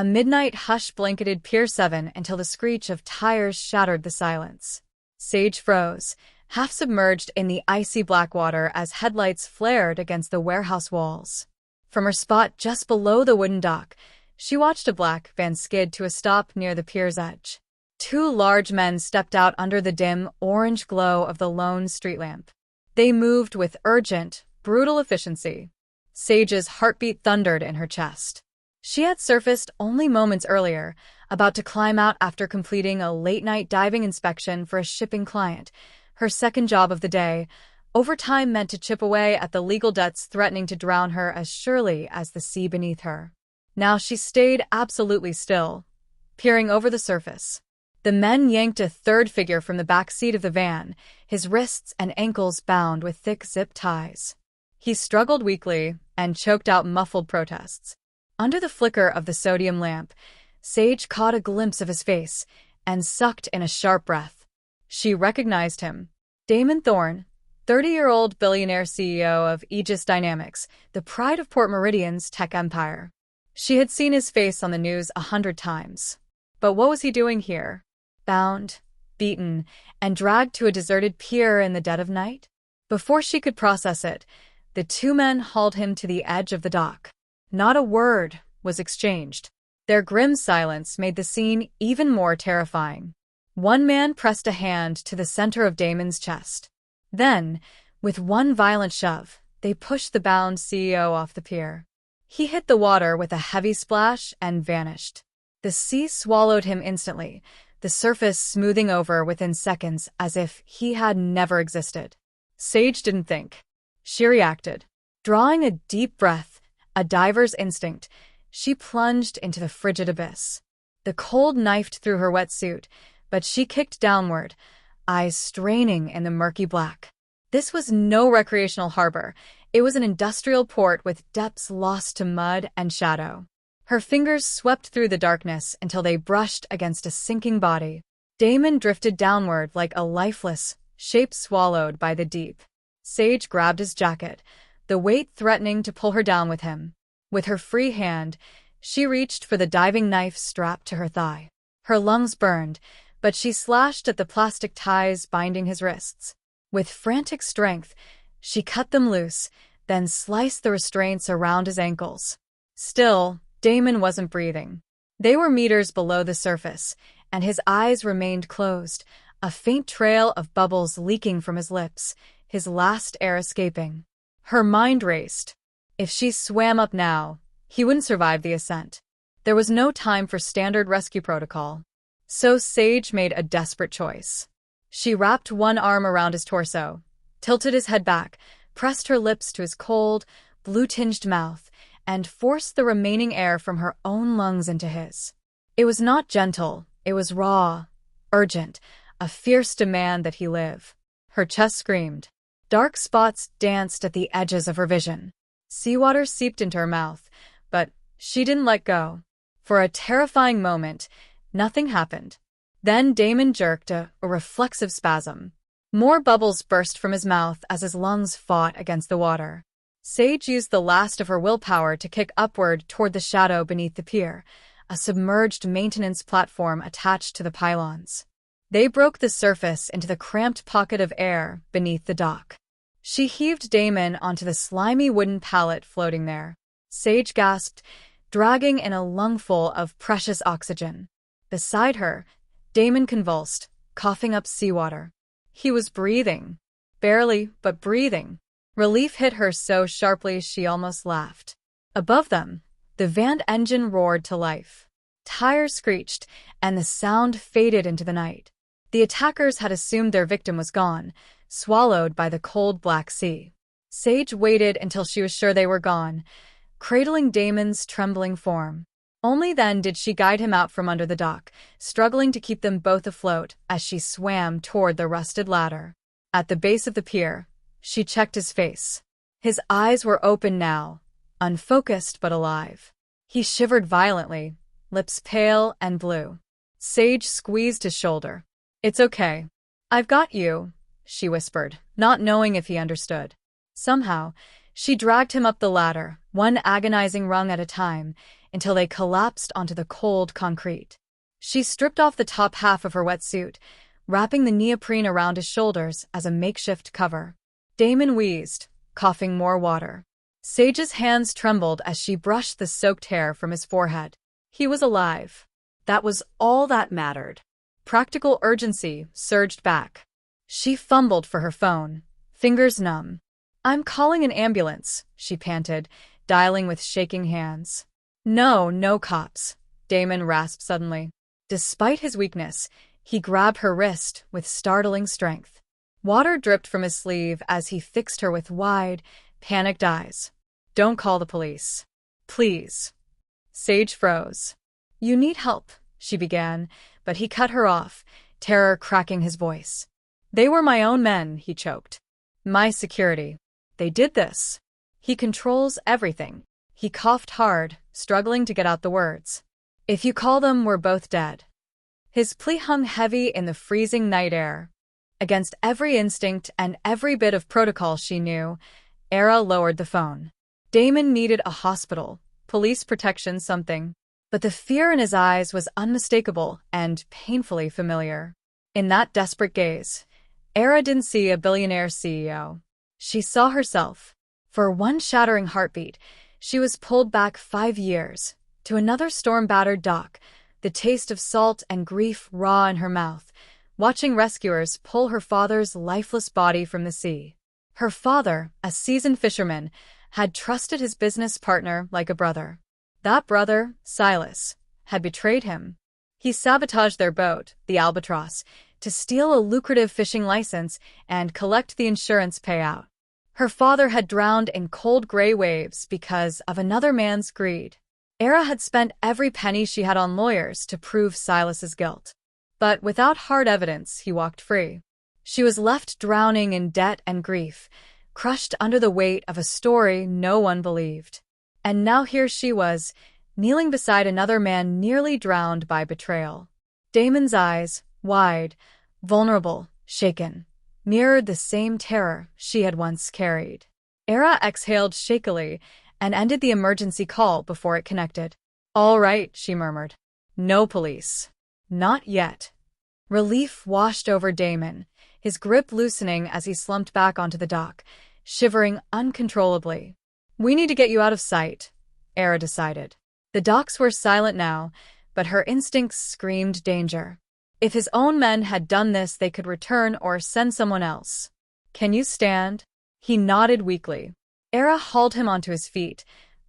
A midnight hush blanketed Pier 7 until the screech of tires shattered the silence. Sage froze, half submerged in the icy black water as headlights flared against the warehouse walls. From her spot just below the wooden dock, she watched a black van skid to a stop near the pier's edge. Two large men stepped out under the dim, orange glow of the lone street lamp. They moved with urgent, brutal efficiency. Sage's heartbeat thundered in her chest. She had surfaced only moments earlier, about to climb out after completing a late-night diving inspection for a shipping client. Her second job of the day, overtime meant to chip away at the legal debts threatening to drown her as surely as the sea beneath her. Now she stayed absolutely still, peering over the surface. The men yanked a third figure from the back seat of the van, his wrists and ankles bound with thick zip ties. He struggled weakly and choked out muffled protests. Under the flicker of the sodium lamp, Sage caught a glimpse of his face and sucked in a sharp breath. She recognized him. Damian Thorne, 30-year-old billionaire CEO of Aegis Dynamics, the pride of Port Meridian's tech empire. She had seen his face on the news 100 times. But what was he doing here? Bound, beaten, and dragged to a deserted pier in the dead of night? Before she could process it, the two men hauled him to the edge of the dock. Not a word was exchanged. Their grim silence made the scene even more terrifying. One man pressed a hand to the center of Damon's chest. Then, with one violent shove, they pushed the bound CEO off the pier. He hit the water with a heavy splash and vanished. The sea swallowed him instantly, the surface smoothing over within seconds as if he had never existed. Sage didn't think. She reacted. Drawing a deep breath, a diver's instinct, she plunged into the frigid abyss. The cold knifed through her wetsuit, but she kicked downward, eyes straining in the murky black. This was no recreational harbor. It was an industrial port with depths lost to mud and shadow. Her fingers swept through the darkness until they brushed against a sinking body. Damon drifted downward like a lifeless shape swallowed by the deep. Sage grabbed his jacket, the weight threatening to pull her down with him. With her free hand, she reached for the diving knife strapped to her thigh. Her lungs burned, but she slashed at the plastic ties binding his wrists. With frantic strength, she cut them loose, then sliced the restraints around his ankles. Still, Damon wasn't breathing. They were meters below the surface, and his eyes remained closed, a faint trail of bubbles leaking from his lips, his last air escaping. Her mind raced. If she swam up now, he wouldn't survive the ascent. There was no time for standard rescue protocol. So Sage made a desperate choice. She wrapped one arm around his torso, tilted his head back, pressed her lips to his cold, blue-tinged mouth, and forced the remaining air from her own lungs into his. It was not gentle, it was raw, urgent, a fierce demand that he live. Her chest screamed. Dark spots danced at the edges of her vision. Seawater seeped into her mouth, but she didn't let go. For a terrifying moment, nothing happened. Then Damon jerked a reflexive spasm. More bubbles burst from his mouth as his lungs fought against the water. Sage used the last of her willpower to kick upward toward the shadow beneath the pier, a submerged maintenance platform attached to the pylons. They broke the surface into the cramped pocket of air beneath the dock. She heaved Damon onto the slimy wooden pallet floating there. Sage gasped, dragging in a lungful of precious oxygen. Beside her, Damon convulsed, coughing up seawater. He was breathing. Barely, but breathing. Relief hit her so sharply she almost laughed. Above them, the van engine roared to life. Tires screeched, and the sound faded into the night. The attackers had assumed their victim was gone, swallowed by the cold black sea. Sage waited until she was sure they were gone, cradling Damon's trembling form. Only then did she guide him out from under the dock, struggling to keep them both afloat as she swam toward the rusted ladder. At the base of the pier, she checked his face. His eyes were open now, unfocused but alive. He shivered violently, lips pale and blue. Sage squeezed his shoulder. "It's okay. I've got you," she whispered, not knowing if he understood. Somehow, she dragged him up the ladder, one agonizing rung at a time, until they collapsed onto the cold concrete. She stripped off the top half of her wetsuit, wrapping the neoprene around his shoulders as a makeshift cover. Damon wheezed, coughing more water. Sage's hands trembled as she brushed the soaked hair from his forehead. He was alive. That was all that mattered. Practical urgency surged back. She fumbled for her phone, fingers numb. "I'm calling an ambulance," she panted, dialing with shaking hands. No cops," Damon rasped suddenly. Despite his weakness, he grabbed her wrist with startling strength. Water dripped from his sleeve as he fixed her with wide, panicked eyes. "Don't call the police. Please." Sage froze. "You need help," she began, but he cut her off, terror cracking his voice. "They were my own men," he choked. "My security. They did this. He controls everything." He coughed hard, struggling to get out the words. "If you call them, we're both dead." His plea hung heavy in the freezing night air. Against every instinct and every bit of protocol she knew, Era lowered the phone. Damon needed a hospital, police protection, something. But the fear in his eyes was unmistakable and painfully familiar. In that desperate gaze, Era didn't see a billionaire CEO. She saw herself. For one shattering heartbeat, she was pulled back 5 years, to another storm-battered dock, the taste of salt and grief raw in her mouth, watching rescuers pull her father's lifeless body from the sea. Her father, a seasoned fisherman, had trusted his business partner like a brother. That brother, Silas, had betrayed him. He sabotaged their boat, the Albatross, to steal a lucrative fishing license and collect the insurance payout. Her father had drowned in cold gray waves because of another man's greed. Era had spent every penny she had on lawyers to prove Silas's guilt. But without hard evidence, he walked free. She was left drowning in debt and grief, crushed under the weight of a story no one believed. And now here she was, kneeling beside another man nearly drowned by betrayal. Damon's eyes, wide, vulnerable, shaken, mirrored the same terror she had once carried. Era exhaled shakily and ended the emergency call before it connected. "All right," she murmured. "No police. Not yet." Relief washed over Damon, his grip loosening as he slumped back onto the dock, shivering uncontrollably. "We need to get you out of sight," Era decided. The docks were silent now, but her instincts screamed danger. If his own men had done this, they could return or send someone else. "Can you stand?" He nodded weakly. Era hauled him onto his feet,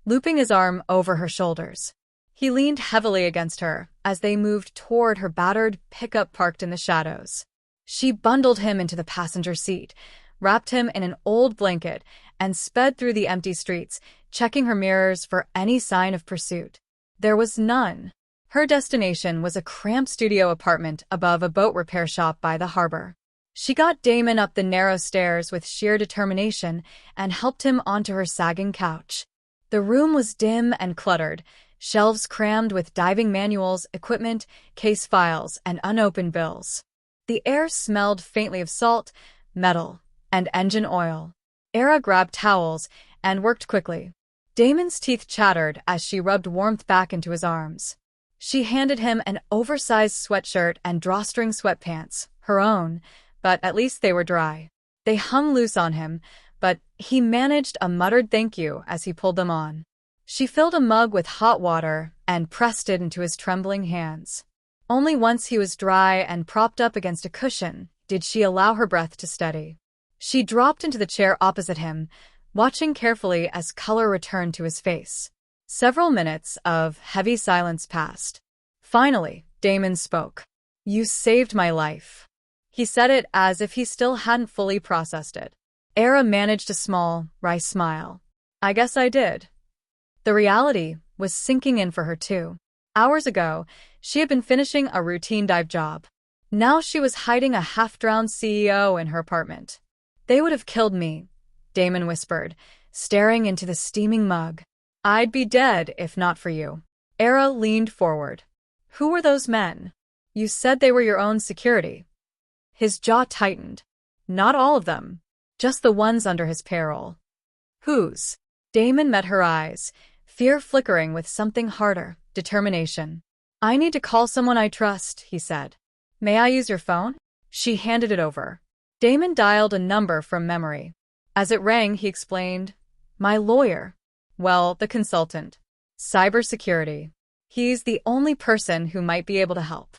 looping his arm over her shoulders. He leaned heavily against her as they moved toward her battered pickup parked in the shadows. She bundled him into the passenger seat, wrapped him in an old blanket, and sped through the empty streets, checking her mirrors for any sign of pursuit. There was none. Her destination was a cramped studio apartment above a boat repair shop by the harbor. She got Damon up the narrow stairs with sheer determination and helped him onto her sagging couch. The room was dim and cluttered, shelves crammed with diving manuals, equipment, case files, and unopened bills. The air smelled faintly of salt, metal, and engine oil. Era grabbed towels and worked quickly. Damon's teeth chattered as she rubbed warmth back into his arms. She handed him an oversized sweatshirt and drawstring sweatpants, her own, but at least they were dry. They hung loose on him, but he managed a muttered thank you as he pulled them on. She filled a mug with hot water and pressed it into his trembling hands. Only once he was dry and propped up against a cushion did she allow her breath to steady. She dropped into the chair opposite him, watching carefully as color returned to his face. Several minutes of heavy silence passed. Finally, Damon spoke. "You saved my life." He said it as if he still hadn't fully processed it. Era managed a small, wry smile. "I guess I did." The reality was sinking in for her too. Hours ago, she had been finishing a routine dive job. Now she was hiding a half-drowned CEO in her apartment. "They would have killed me," Damon whispered, staring into the steaming mug. "I'd be dead if not for you." Era leaned forward. "Who were those men? You said they were your own security." His jaw tightened. "Not all of them. Just the ones under his payroll." "Whose?" Damon met her eyes, fear flickering with something harder, determination. "I need to call someone I trust," he said. "May I use your phone?" She handed it over. Damon dialed a number from memory. As it rang, he explained, "My lawyer." "Well, the consultant. Cybersecurity. He's the only person who might be able to help."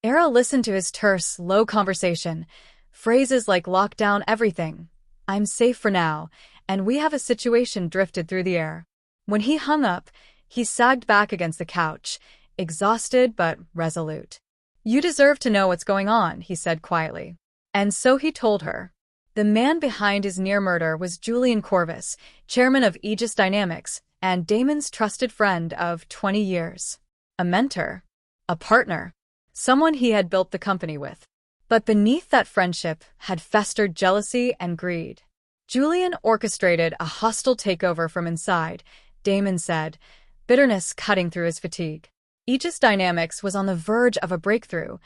Era listened to his terse, low conversation. Phrases like "lock down everything," "I'm safe for now," and "we have a situation" drifted through the air. When he hung up, he sagged back against the couch, exhausted but resolute. "You deserve to know what's going on," he said quietly. And so he told her. The man behind his near murder was Julian Corvus, chairman of Aegis Dynamics, and Damon's trusted friend of 20 years. A mentor. A partner. Someone he had built the company with. But beneath that friendship had festered jealousy and greed. Julian orchestrated a hostile takeover from inside, Damon said, bitterness cutting through his fatigue. Aegis Dynamics was on the verge of a breakthrough.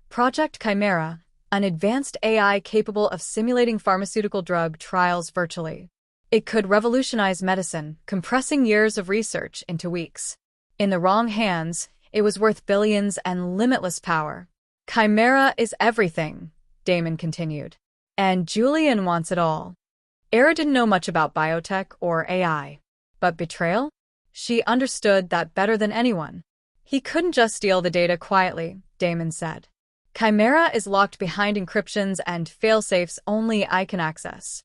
Project Chimera, an advanced AI capable of simulating pharmaceutical drug trials virtually. It could revolutionize medicine, compressing years of research into weeks. In the wrong hands, it was worth billions and limitless power. "Chimera is everything," Damon continued. "And Julian wants it all." Era didn't know much about biotech or AI. But Betrayal? She understood that better than anyone. He couldn't just steal the data quietly, Damon said. "Chimera is locked behind encryptions and failsafes only I can access."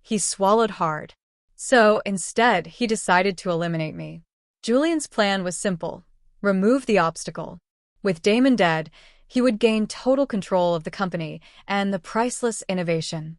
He swallowed hard. So, instead, he decided to eliminate me. Julian's plan was simple. Remove the obstacle. With Damon dead, he would gain total control of the company and the priceless innovation.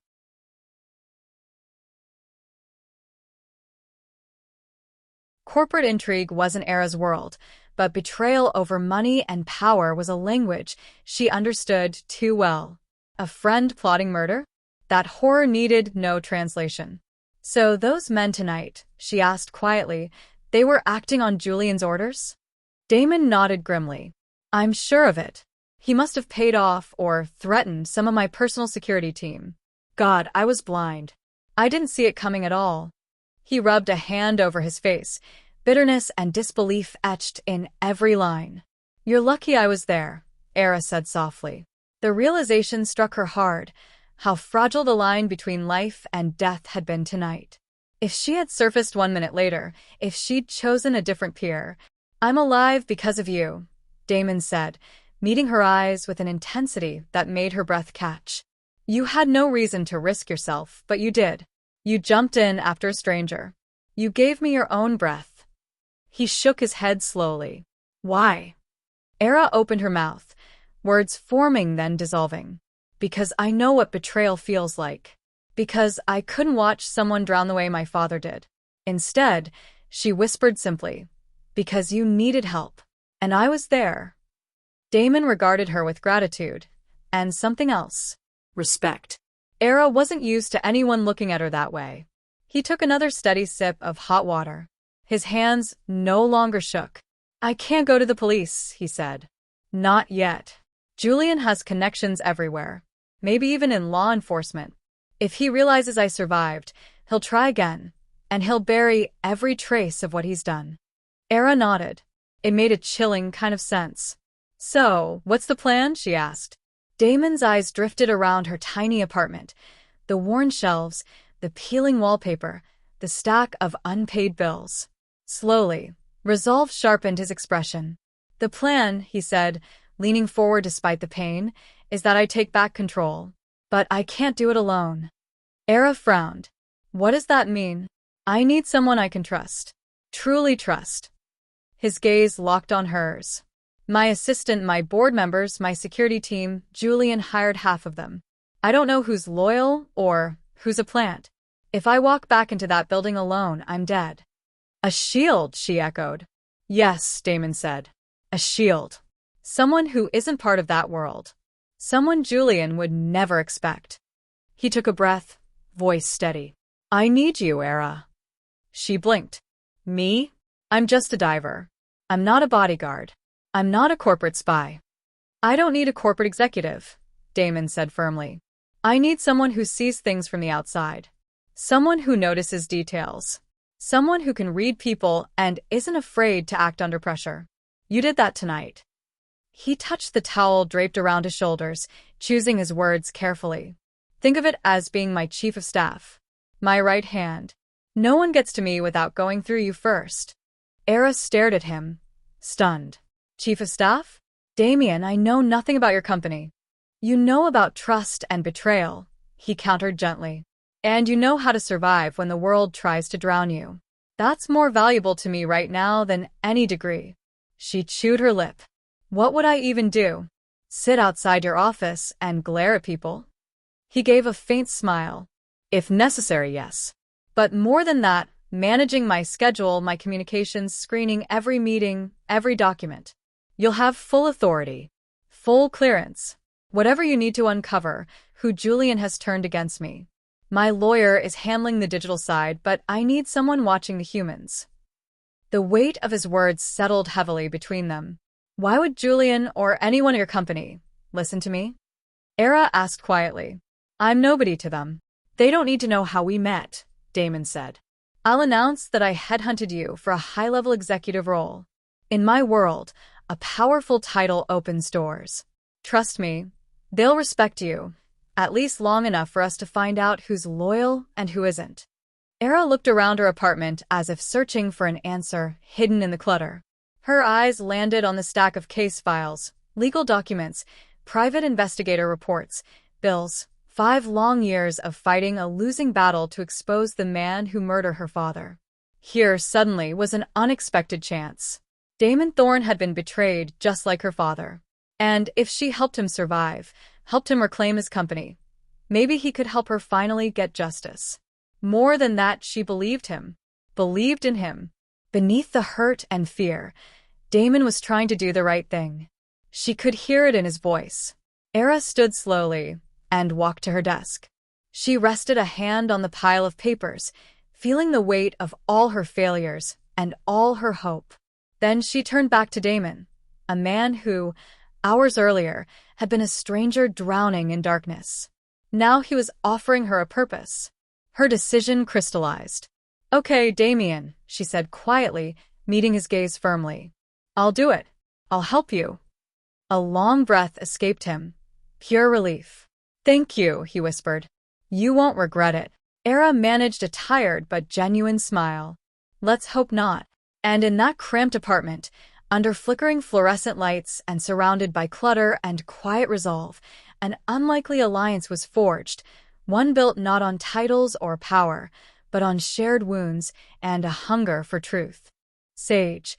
Corporate intrigue wasn't Era's world, but betrayal over money and power was a language she understood too well. A friend plotting murder? That horror needed no translation. "So those men tonight," she asked quietly, "they were acting on Julian's orders?" Damon nodded grimly. "I'm sure of it. He must have paid off or threatened some of my personal security team. God, I was blind. I didn't see it coming at all." He rubbed a hand over his face, bitterness and disbelief etched in every line. "You're lucky I was there," Era said softly. The realization struck her hard, how fragile the line between life and death had been tonight. If she had surfaced 1 minute later, if she'd chosen a different Pier. "I'm alive because of you," Damon said, meeting her eyes with an intensity that made her breath catch. "You had no reason to risk yourself, but you did. You jumped in after a stranger. You gave me your own breath." He shook his head slowly. "Why?" Era opened her mouth, words forming then dissolving. "Because I know what betrayal feels like. Because I couldn't watch someone drown the way my father did." Instead, she whispered simply, "Because you needed help. And I was there." Damon regarded her with gratitude. And something else. Respect. Era wasn't used to anyone looking at her that way. He took another steady sip of hot water. His hands no longer shook. "I can't go to the police," he said. "Not yet. Julian has connections everywhere. Maybe even in law enforcement. If he realizes I survived, he'll try again, and he'll bury every trace of what he's done." Era nodded. It made a chilling kind of sense. "So, what's the plan?" she asked. Damon's eyes drifted around her tiny apartment. The worn shelves, the peeling wallpaper, the stack of unpaid bills. Slowly, resolve sharpened his expression. "The plan," he said, leaning forward despite the pain, "is that I take back control. But I can't do it alone." Era frowned. "What does that mean?" "I need someone I can trust. Truly trust." His gaze locked on hers. "My assistant, my board members, my security team, Julian hired half of them. I don't know who's loyal or who's a plant. If I walk back into that building alone, I'm dead." "A shield," she echoed. "Yes," Damon said. "A shield. Someone who isn't part of that world. Someone Julian would never expect." He took a breath, voice steady. "I need you, Era." She blinked. "Me? I'm just a diver. I'm not a bodyguard. I'm not a corporate spy." "I don't need a corporate executive," Damon said firmly. "I need someone who sees things from the outside. Someone who notices details. Someone who can read people and isn't afraid to act under pressure. You did that tonight. He touched the towel draped around his shoulders, choosing his words carefully. Think of it as being my chief of staff. My right hand. No one gets to me without going through you first. Era stared at him, stunned. Chief of staff? Damian, I know nothing about your company. You know about trust and betrayal, he countered gently. And you know how to survive when the world tries to drown you. That's more valuable to me right now than any degree. She chewed her lip. What would I even do? Sit outside your office and glare at people? He gave a faint smile. If necessary, yes. But more than that, managing my schedule, my communications, screening every meeting, every document. You'll have full authority, full clearance. Whatever you need to uncover, who Julian has turned against me. My lawyer is handling the digital side, but I need someone watching the humans. The weight of his words settled heavily between them. Why would Julian or anyone at your company listen to me? Era asked quietly. I'm nobody to them. They don't need to know how we met, Damon said. I'll announce that I headhunted you for a high-level executive role. In my world, a powerful title opens doors. Trust me, they'll respect you, at least long enough for us to find out who's loyal and who isn't. Era looked around her apartment as if searching for an answer hidden in the clutter. Her eyes landed on the stack of case files, legal documents, private investigator reports, bills, 5 long years of fighting a losing battle to expose the man who murdered her father. Here, suddenly, was an unexpected chance. Damian Thorne had been betrayed just like her father. And if she helped him survive, helped him reclaim his company, maybe he could help her finally get justice. More than that, she believed him, believed in him. Beneath the hurt and fear, Damon was trying to do the right thing. She could hear it in his voice. Era stood slowly and walked to her desk. She rested a hand on the pile of papers, feeling the weight of all her failures and all her hope. Then she turned back to Damon, a man who, hours earlier, had been a stranger drowning in darkness. Now he was offering her a purpose. Her decision crystallized. Okay, Damian, she said quietly, meeting his gaze firmly. I'll do it. I'll help you. A long breath escaped him. Pure relief. Thank you, he whispered. You won't regret it. Era managed a tired but genuine smile. Let's hope not. And in that cramped apartment, under flickering fluorescent lights and surrounded by clutter and quiet resolve, an unlikely alliance was forged, one built not on titles or power, but on shared wounds and a hunger for truth. Sage,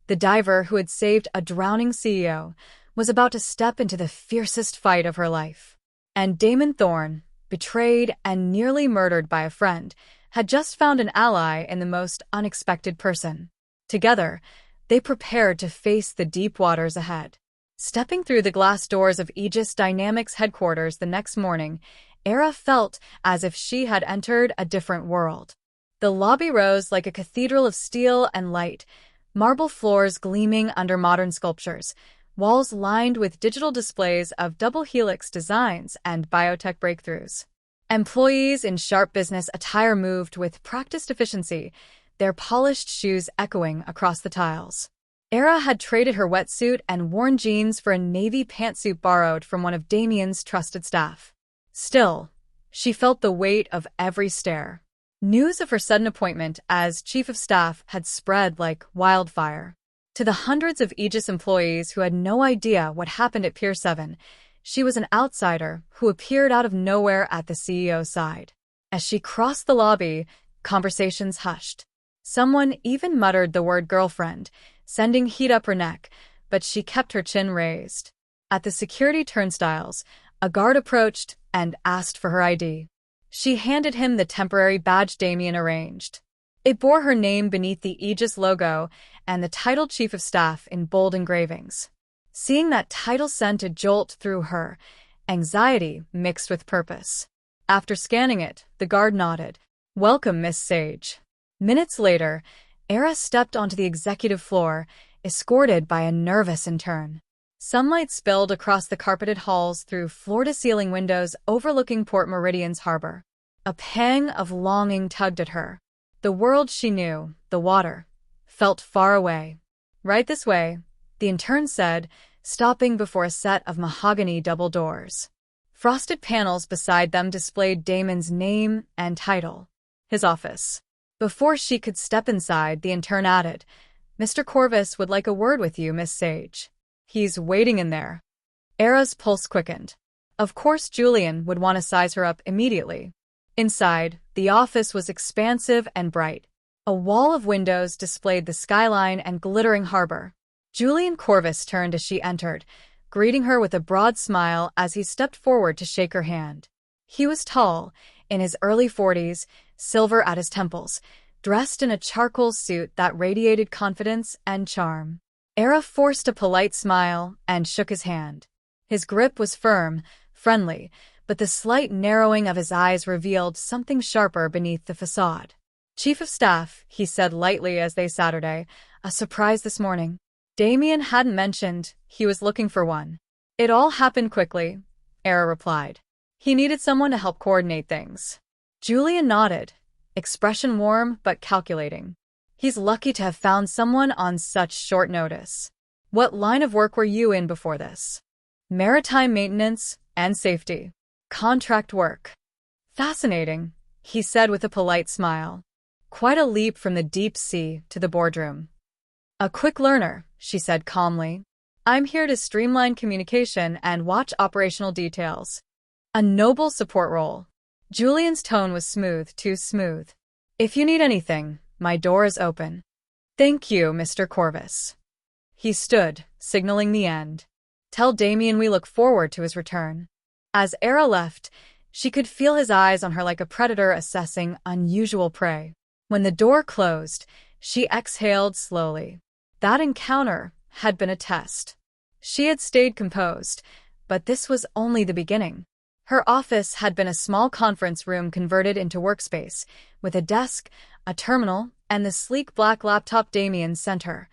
the diver who had saved a drowning CEO, was about to step into the fiercest fight of her life. And Damian Thorne, betrayed and nearly murdered by a friend, had just found an ally in the most unexpected person. Together, they prepared to face the deep waters ahead. Stepping through the glass doors of Aegis Dynamics headquarters the next morning, Era felt as if she had entered a different world. The lobby rose like a cathedral of steel and light, marble floors gleaming under modern sculptures, walls lined with digital displays of double helix designs and biotech breakthroughs. Employees in sharp business attire moved with practiced efficiency, their polished shoes echoing across the tiles. Era had traded her wetsuit and worn jeans for a navy pantsuit borrowed from one of Damian's trusted staff. Still, she felt the weight of every stare. News of her sudden appointment as chief of staff had spread like wildfire. To the hundreds of Aegis employees who had no idea what happened at Pier 7, she was an outsider who appeared out of nowhere at the CEO's side. As she crossed the lobby, conversations hushed. Someone even muttered the word girlfriend, sending heat up her neck, but she kept her chin raised. At the security turnstiles, a guard approached and asked for her ID. She handed him the temporary badge Damian arranged. It bore her name beneath the Aegis logo and the title Chief of Staff in bold engravings. Seeing that title sent a jolt through her, anxiety mixed with purpose. After scanning it, the guard nodded. Welcome, Miss Sage. Minutes later, Era stepped onto the executive floor, escorted by a nervous intern. Sunlight spilled across the carpeted halls through floor-to-ceiling windows overlooking Port Meridian's harbor. A pang of longing tugged at her. The world she knew, the water, felt far away. Right this way, the intern said, stopping before a set of mahogany double doors. Frosted panels beside them displayed Damon's name and title. His office. Before she could step inside, the intern added, "Mr. Corvus would like a word with you, Miss Sage. He's waiting in there." Era's pulse quickened. Of course Julian would want to size her up immediately. Inside, the office was expansive and bright. A wall of windows displayed the skyline and glittering harbor. Julian Corvus turned as she entered, greeting her with a broad smile as he stepped forward to shake her hand. He was tall, in his early 40s, silver at his temples, dressed in a charcoal suit that radiated confidence and charm. Era forced a polite smile and shook his hand. His grip was firm, friendly, but the slight narrowing of his eyes revealed something sharper beneath the facade. "Chief of Staff," he said lightly as they Saturday, "a surprise this morning." Damian hadn't mentioned he was looking for one. "It all happened quickly," Era replied. "He needed someone to help coordinate things." Julian nodded, expression warm but calculating. He's lucky to have found someone on such short notice. "What line of work were you in before this?" "Maritime maintenance and safety. Contract work." "Fascinating," he said with a polite smile. "Quite a leap from the deep sea to the boardroom." "A quick learner," she said calmly. "I'm here to streamline communication and watch operational details." A noble support role. Julian's tone was smooth, too smooth. "If you need anything, my door is open." "Thank you, Mr. Corvus." He stood, signaling the end. "Tell Damian we look forward to his return." As Era left, she could feel his eyes on her like a predator assessing unusual prey. When the door closed, she exhaled slowly. That encounter had been a test. She had stayed composed, but this was only the beginning. Her office had been a small conference room converted into workspace, with a desk, a terminal, and the sleek black laptop Damian sent her,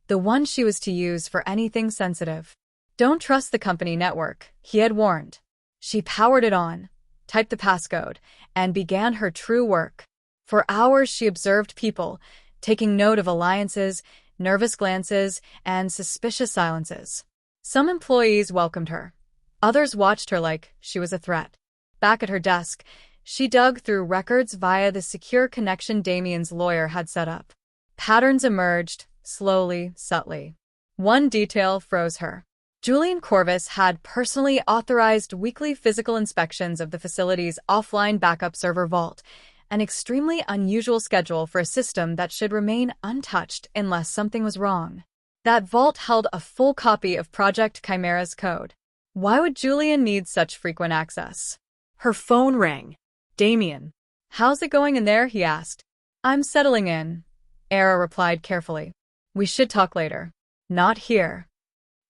the one she was to use for anything sensitive. "Don't trust the company network," he had warned. She powered it on, typed the passcode, and began her true work. For hours she observed people, taking note of alliances, nervous glances, and suspicious silences. Some employees welcomed her. Others watched her like she was a threat. Back at her desk, she dug through records via the secure connection Damian's lawyer had set up. Patterns emerged, slowly, subtly. One detail froze her. Julian Corvus had personally authorized weekly physical inspections of the facility's offline backup server vault, an extremely unusual schedule for a system that should remain untouched unless something was wrong. That vault held a full copy of Project Chimera's code. Why would Julian need such frequent access? Her phone rang. "Damian." "How's it going in there?" he asked. "I'm settling in," Era replied carefully. "We should talk later." "Not here."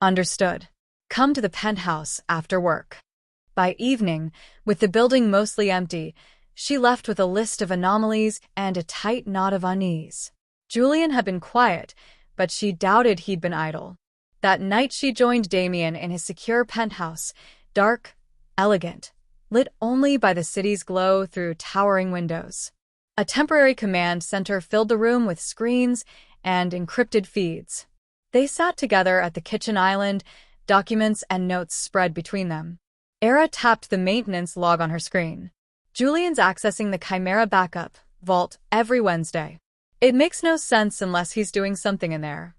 "Understood. Come to the penthouse after work." By evening, with the building mostly empty, she left with a list of anomalies and a tight knot of unease. Julian had been quiet, but she doubted he'd been idle. That night she joined Damian in his secure penthouse, dark, elegant, lit only by the city's glow through towering windows. A temporary command center filled the room with screens and encrypted feeds. They sat together at the kitchen island, documents and notes spread between them. Era tapped the maintenance log on her screen. "Julian's accessing the Chimera backup vault every Wednesday. It makes no sense unless he's doing something in there."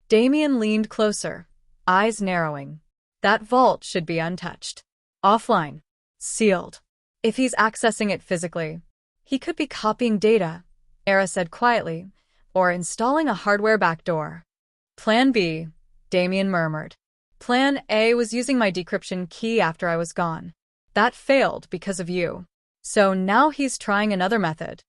Damian leaned closer, eyes narrowing. "That vault should be untouched. Offline. Sealed. If he's accessing it physically, he could be copying data," Era said quietly, "or installing a hardware backdoor." "Plan B," Damian murmured. "Plan A was using my decryption key after I was gone. That failed because of you. So now he's trying another method."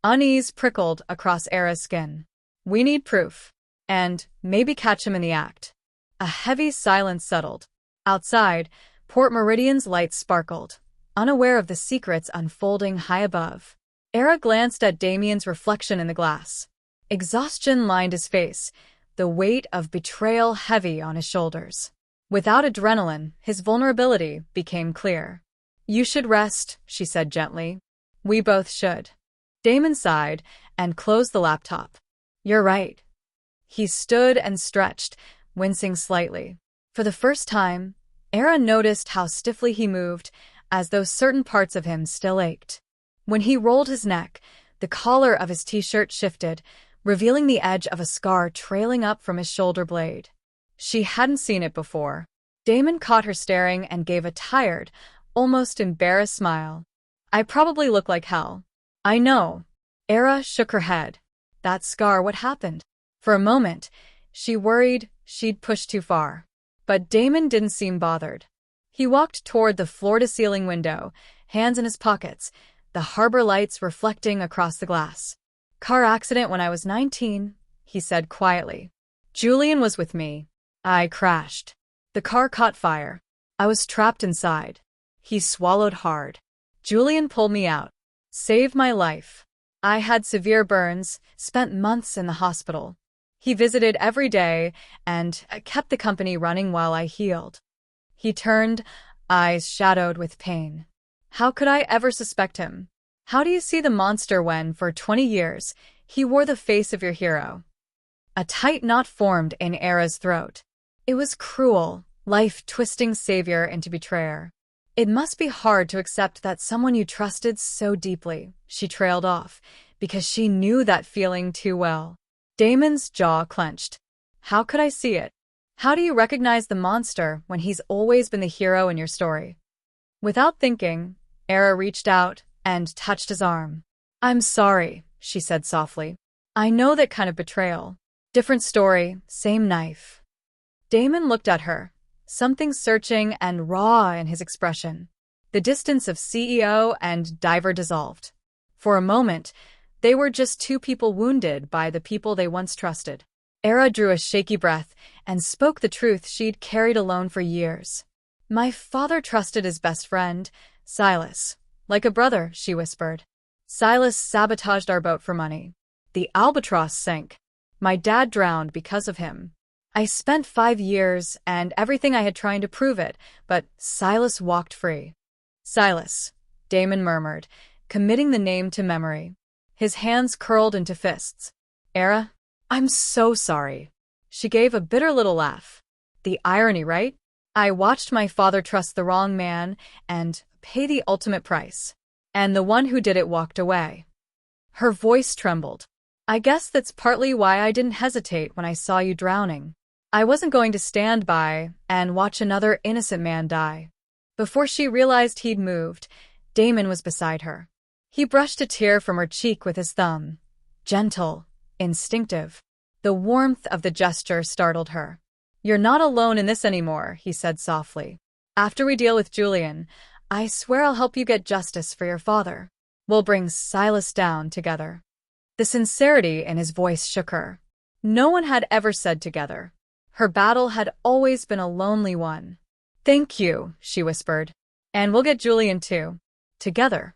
Unease prickled across Era's skin. "We need proof. And maybe catch him in the act." A heavy silence settled. Outside, Port Meridian's lights sparkled, unaware of the secrets unfolding high above. Era glanced at Damian's reflection in the glass. Exhaustion lined his face, the weight of betrayal heavy on his shoulders. Without adrenaline, his vulnerability became clear. "You should rest," she said gently. "We both should." Damon sighed, and closed the laptop. "You're right." He stood and stretched, wincing slightly. For the first time, Era noticed how stiffly he moved, as though certain parts of him still ached. When he rolled his neck, the collar of his t-shirt shifted, revealing the edge of a scar trailing up from his shoulder blade. She hadn't seen it before. Damon caught her staring and gave a tired, almost embarrassed smile. "I probably look like hell." "I know." Era shook her head. "That scar, what happened?" For a moment, she worried she'd pushed too far. But Damon didn't seem bothered. He walked toward the floor-to-ceiling window, hands in his pockets, the harbor lights reflecting across the glass. "Car accident when I was 19, he said quietly. "Julian was with me. I crashed. The car caught fire. I was trapped inside." He swallowed hard. "Julian pulled me out. Saved my life. I had severe burns, spent months in the hospital. He visited every day and kept the company running while I healed." He turned, eyes shadowed with pain. "How could I ever suspect him? How do you see the monster when, for 20 years, he wore the face of your hero?" A tight knot formed in Era's throat. It was cruel, life-twisting savior into betrayer. "It must be hard to accept that someone you trusted so deeply," she trailed off, because she knew that feeling too well. Damon's jaw clenched. "How could I see it? How do you recognize the monster when he's always been the hero in your story?" Without thinking, Era reached out and touched his arm. "I'm sorry," she said softly. "I know that kind of betrayal. Different story, same knife." Damon looked at her, something searching and raw in his expression. The distance of CEO and diver dissolved. For a moment, they were just two people wounded by the people they once trusted. Era drew a shaky breath and spoke the truth she'd carried alone for years. "My father trusted his best friend, Silas. Like a brother," she whispered. "Silas sabotaged our boat for money. The Albatross sank. My dad drowned because of him. I spent 5 years and everything I had trying to prove it, but Silas walked free." "Silas," Damon murmured, committing the name to memory. His hands curled into fists. "Era, I'm so sorry." She gave a bitter little laugh. "The irony, right? I watched my father trust the wrong man and pay the ultimate price. And the one who did it walked away." Her voice trembled. "I guess that's partly why I didn't hesitate when I saw you drowning. I wasn't going to stand by and watch another innocent man die." Before she realized he'd moved, Damon was beside her. He brushed a tear from her cheek with his thumb. Gentle, instinctive. The warmth of the gesture startled her. "You're not alone in this anymore," he said softly. "After we deal with Julian, I swear I'll help you get justice for your father. We'll bring Silas down together." The sincerity in his voice shook her. No one had ever said together. Her battle had always been a lonely one. "Thank you," she whispered. "And we'll get Julian too. Together."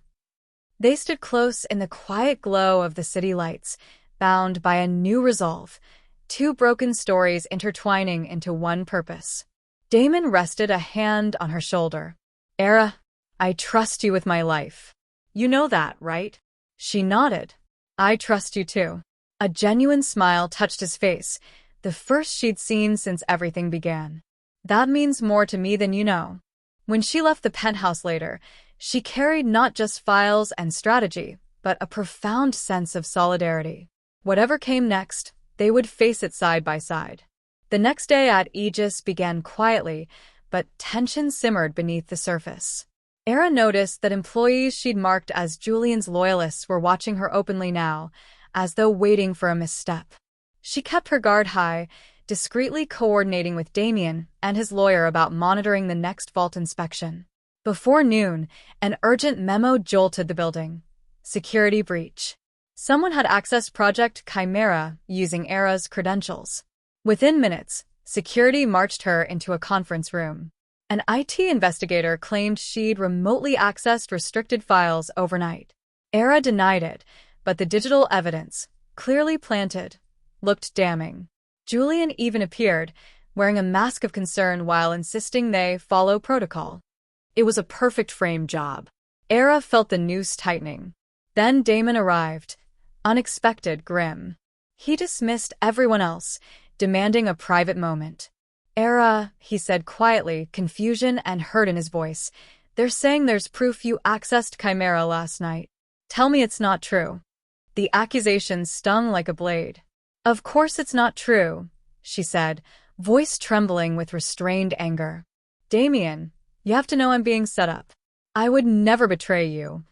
They stood close in the quiet glow of the city lights, bound by a new resolve, two broken stories intertwining into one purpose. Damon rested a hand on her shoulder. "Era, I trust you with my life. You know that, right?" She nodded. "I trust you too." A genuine smile touched his face, the first she'd seen since everything began. "That means more to me than you know." When she left the penthouse later, she carried not just files and strategy, but a profound sense of solidarity. Whatever came next, they would face it side by side. The next day at Aegis began quietly, but tension simmered beneath the surface. Era noticed that employees she'd marked as Julian's loyalists were watching her openly now, as though waiting for a misstep. She kept her guard high, discreetly coordinating with Damian and his lawyer about monitoring the next vault inspection. Before noon, an urgent memo jolted the building. Security breach. Someone had accessed Project Chimera using Era's credentials. Within minutes, security marched her into a conference room. An IT investigator claimed she'd remotely accessed restricted files overnight. Era denied it, but the digital evidence, clearly planted, looked damning. Julian even appeared, wearing a mask of concern while insisting they follow protocol. It was a perfect frame job. Era felt the noose tightening. Then Damon arrived, unexpected, grim. He dismissed everyone else, demanding a private moment. Era, he said quietly, confusion and hurt in his voice. They're saying there's proof you accessed Chimera last night. Tell me it's not true. The accusation stung like a blade. Of course it's not true, she said, voice trembling with restrained anger. Damian, you have to know I'm being set up. I would never betray you.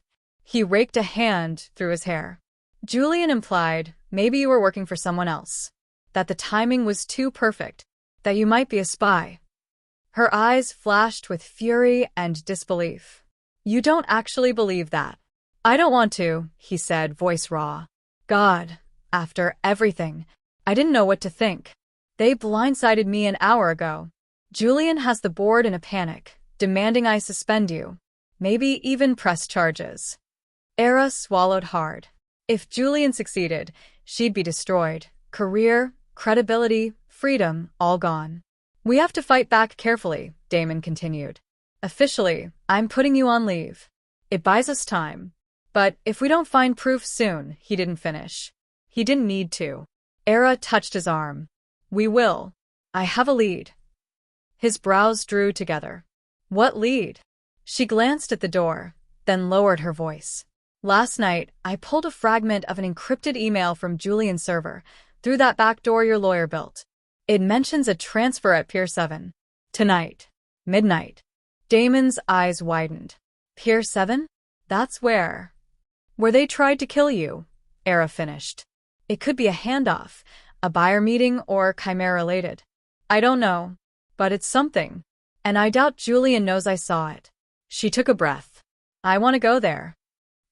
He raked a hand through his hair. Julian implied, maybe you were working for someone else. That the timing was too perfect. That you might be a spy. Her eyes flashed with fury and disbelief. You don't actually believe that. I don't want to, he said, voice raw. God, after everything, I didn't know what to think. They blindsided me an hour ago. Julian has the board in a panic, demanding I suspend you. Maybe even press charges. Era swallowed hard. If Julian succeeded, she'd be destroyed. Career, credibility, freedom, all gone. We have to fight back carefully, Damon continued. Officially, I'm putting you on leave. It buys us time. But if we don't find proof soon, he didn't finish. He didn't need to. Era touched his arm. We will. I have a lead. His brows drew together. What lead? She glanced at the door, then lowered her voice. Last night, I pulled a fragment of an encrypted email from Julian's server, through that back door your lawyer built. It mentions a transfer at Pier 7. Tonight. Midnight. Damon's eyes widened. Pier 7? That's where they tried to kill you, Era finished. It could be a handoff, a buyer meeting, or Chimera-related. I don't know, but it's something. And I doubt Julian knows I saw it. She took a breath. I want to go there.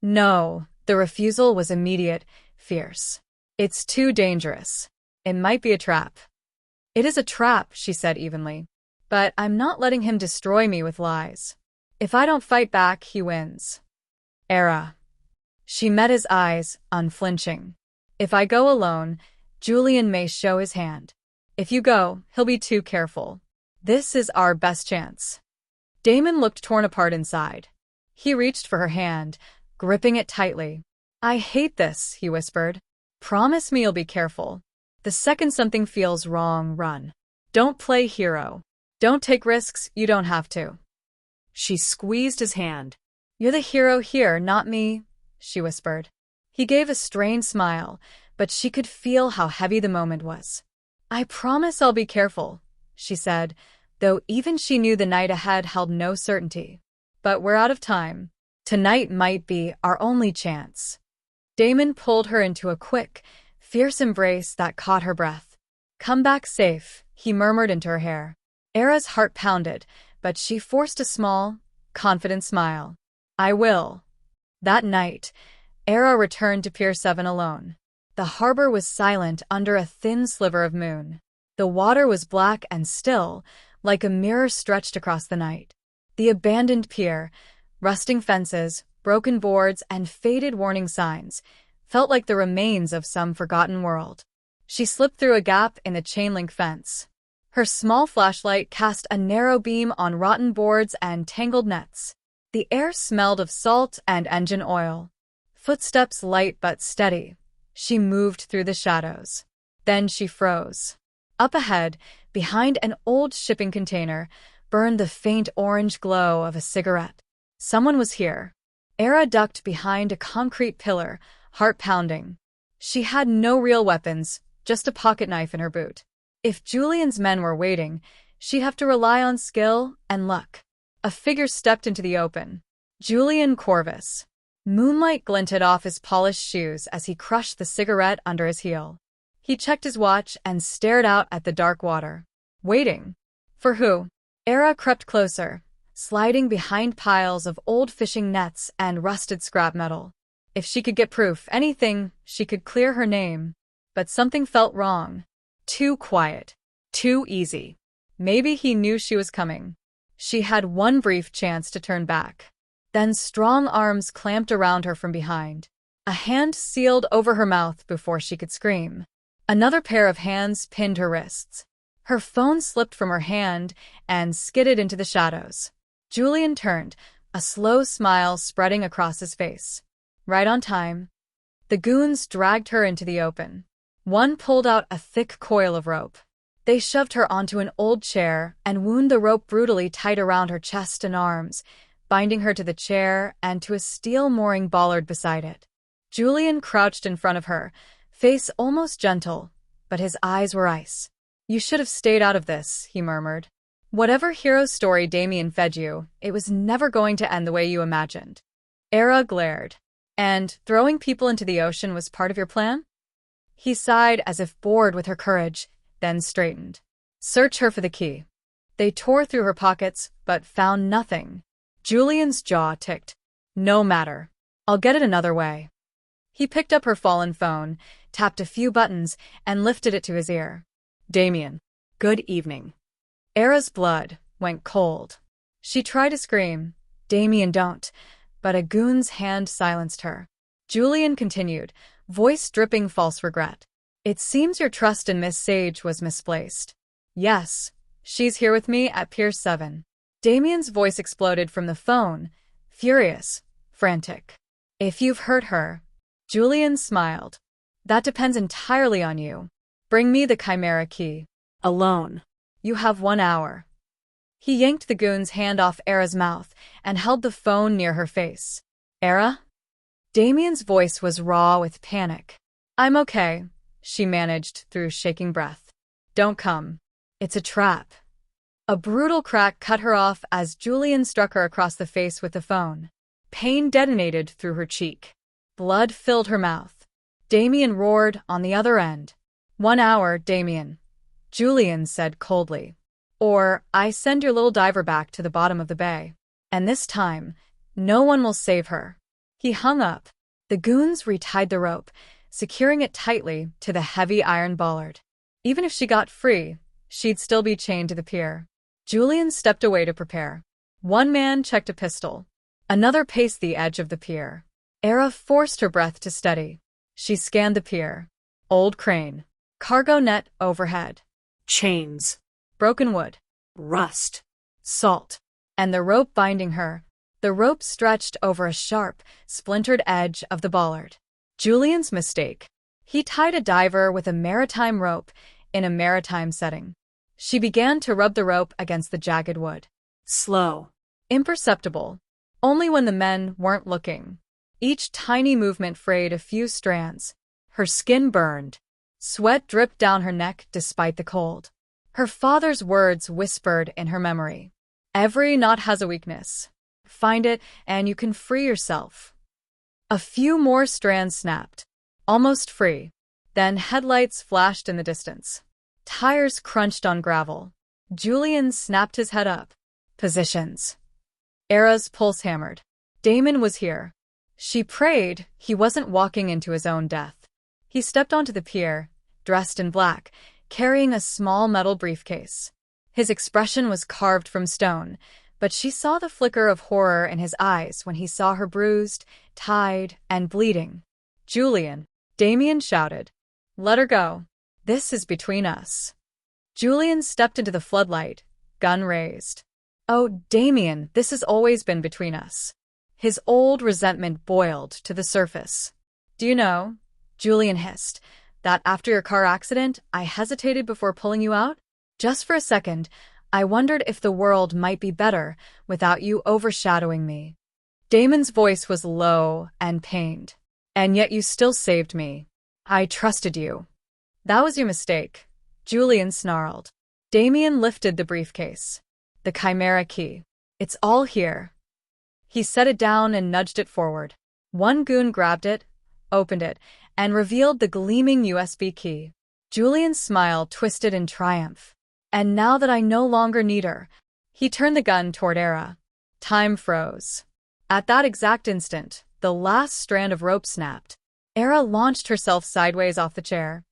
No, the refusal was immediate, fierce. It's too dangerous. It might be a trap. It is a trap, she said evenly. But I'm not letting him destroy me with lies. If I don't fight back, he wins. Era. She met his eyes, unflinching. If I go alone, Julian may show his hand. If you go, he'll be too careful. This is our best chance. Damon looked torn apart inside. He reached for her hand, gripping it tightly. I hate this, he whispered. Promise me you'll be careful. The second something feels wrong, run. Don't play hero. Don't take risks you don't have to. She squeezed his hand. You're the hero here, not me, she whispered. He gave a strained smile, but she could feel how heavy the moment was. I promise I'll be careful, she said, though even she knew the night ahead held no certainty. But we're out of time. Tonight might be our only chance. Damon pulled her into a quick, fierce embrace that caught her breath. Come back safe, he murmured into her hair. Era's heart pounded, but she forced a small, confident smile. I will. That night, Era returned to Pier 7 alone. The harbor was silent under a thin sliver of moon. The water was black and still, like a mirror stretched across the night. The abandoned pier, rusting fences, broken boards, and faded warning signs felt like the remains of some forgotten world. She slipped through a gap in the chain-link fence. Her small flashlight cast a narrow beam on rotten boards and tangled nets. The air smelled of salt and engine oil. Footsteps light but steady. She moved through the shadows. Then she froze. Up ahead, behind an old shipping container, burned the faint orange glow of a cigarette. Someone was here. Era ducked behind a concrete pillar, heart pounding. She had no real weapons, just a pocket knife in her boot. If Julian's men were waiting, she'd have to rely on skill and luck. A figure stepped into the open. Julian Corvus. Moonlight glinted off his polished shoes as he crushed the cigarette under his heel. He checked his watch and stared out at the dark water. Waiting. For who? Era crept closer, sliding behind piles of old fishing nets and rusted scrap metal. If she could get proof, anything, she could clear her name. But something felt wrong. Too quiet. Too easy. Maybe he knew she was coming. She had one brief chance to turn back. Then strong arms clamped around her from behind. A hand sealed over her mouth before she could scream. Another pair of hands pinned her wrists. Her phone slipped from her hand and skidded into the shadows. Julian turned, a slow smile spreading across his face. Right on time. The goons dragged her into the open. One pulled out a thick coil of rope. They shoved her onto an old chair and wound the rope brutally tight around her chest and arms, binding her to the chair and to a steel mooring bollard beside it. Julian crouched in front of her, face almost gentle, but his eyes were ice. "You should have stayed out of this," he murmured. "Whatever hero story Damian fed you, it was never going to end the way you imagined." Era glared. "And throwing people into the ocean was part of your plan?" He sighed as if bored with her courage, then straightened. "Search her for the key." They tore through her pockets, but found nothing. Julian's jaw ticked. "No matter. I'll get it another way." He picked up her fallen phone, tapped a few buttons, and lifted it to his ear. "Damian. Good evening." Era's blood went cold. She tried to scream, "Damian, don't," but a goon's hand silenced her. Julian continued, voice dripping false regret. "It seems your trust in Miss Sage was misplaced." "Yes, she's here with me at Pier 7. Damian's voice exploded from the phone, furious, frantic. "If you've hurt her..." Julian smiled. "That depends entirely on you. Bring me the Chimera key. Alone. You have 1 hour." He yanked the goon's hand off Era's mouth and held the phone near her face. "Era?" Damian's voice was raw with panic. "I'm okay," she managed through shaking breath. "Don't come. It's a trap." A brutal crack cut her off as Julian struck her across the face with the phone. Pain detonated through her cheek. Blood filled her mouth. Damian roared on the other end. 1 hour, Damian," Julian said coldly. "Or I send your little diver back to the bottom of the bay. And this time, no one will save her." He hung up. The goons retied the rope, securing it tightly to the heavy iron bollard. Even if she got free, she'd still be chained to the pier. Julian stepped away to prepare. One man checked a pistol. Another paced the edge of the pier. Era forced her breath to steady. She scanned the pier. Old crane. Cargo net overhead. Chains. Broken wood. Rust. Salt. And the rope binding her. The rope stretched over a sharp, splintered edge of the bollard. Julian's mistake. He tied a diver with a maritime rope in a maritime setting. She began to rub the rope against the jagged wood. Slow. Imperceptible. Only when the men weren't looking. Each tiny movement frayed a few strands. Her skin burned. Sweat dripped down her neck despite the cold. Her father's words whispered in her memory. "Every knot has a weakness. Find it, and you can free yourself." A few more strands snapped. Almost free. Then headlights flashed in the distance. Tires crunched on gravel. Julian snapped his head up. Positions. Era's pulse hammered. Damon was here. She prayed he wasn't walking into his own death. He stepped onto the pier, dressed in black, carrying a small metal briefcase. His expression was carved from stone, but she saw the flicker of horror in his eyes when he saw her bruised, tied, and bleeding. "Julian," Damian shouted. "Let her go. This is between us." Julian stepped into the floodlight, gun raised. "Oh, Damian, this has always been between us." His old resentment boiled to the surface. "Do you know," Julian hissed, "that after your car accident, I hesitated before pulling you out? Just for a second, I wondered if the world might be better without you overshadowing me." Damon's voice was low and pained. "And yet you still saved me. I trusted you." "That was your mistake," Julian snarled. Damian lifted the briefcase. "The Chimera key. It's all here." He set it down and nudged it forward. One goon grabbed it, opened it, and revealed the gleaming USB key. Julian's smile twisted in triumph. "And now that I no longer need her," he turned the gun toward Era. Time froze. At that exact instant, the last strand of rope snapped. Era launched herself sideways off the chair.